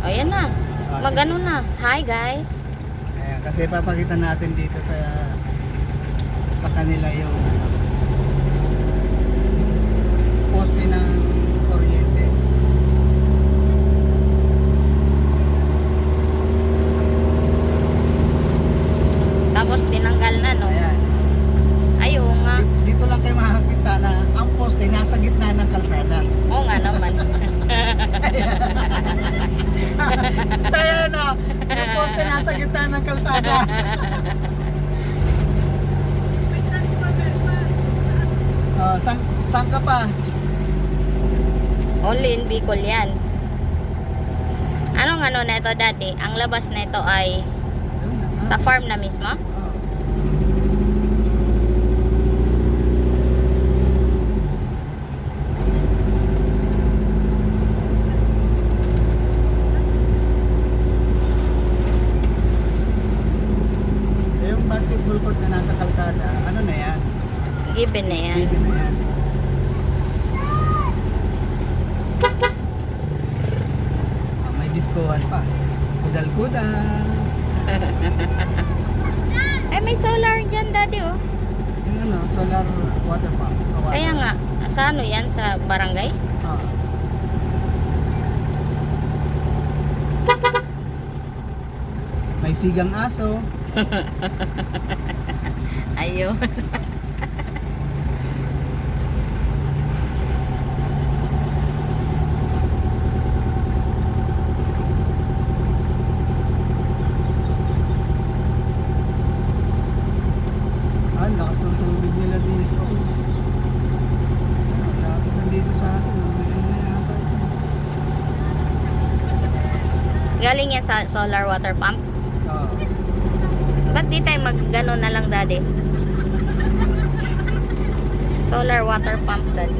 Ayan na. Ah, Magano sige. na. Hi guys. Ayan, kasi papakita natin dito sa kanila yung poste ng kuryente. Tapos tinanggal na, no? Ayan. Ay, oo nga. Dito lang kayo makakita na ang poste nasa gitna ng kalsada. Oo nga naman. Kaya na, yung poste nasa gitna ng kalsada. Saan ka pa? Only in Bicol yan. Anong ano na ito, daddy? Ang labas na ito ay sa farm na mismo? Yung basketball court na nasa kalsada, ano na yan? Given na yan. Bibi na yan. May diskohan pa. Kudal-kudal. Ay, may solar dyan, daddy, oh. Yung ano, solar water pump. Kaya nga, sa ano yan? Sa barangay? Ah. May sigang aso. Ayun. Ah, lakas ng tubig nila dito. Lapit nandito sa atin. Uminom na yata ito. Galing yan sa solar water pump. Ah. Ba't di tayo mag-gano na lang, daddy? Solar water pump, daddy.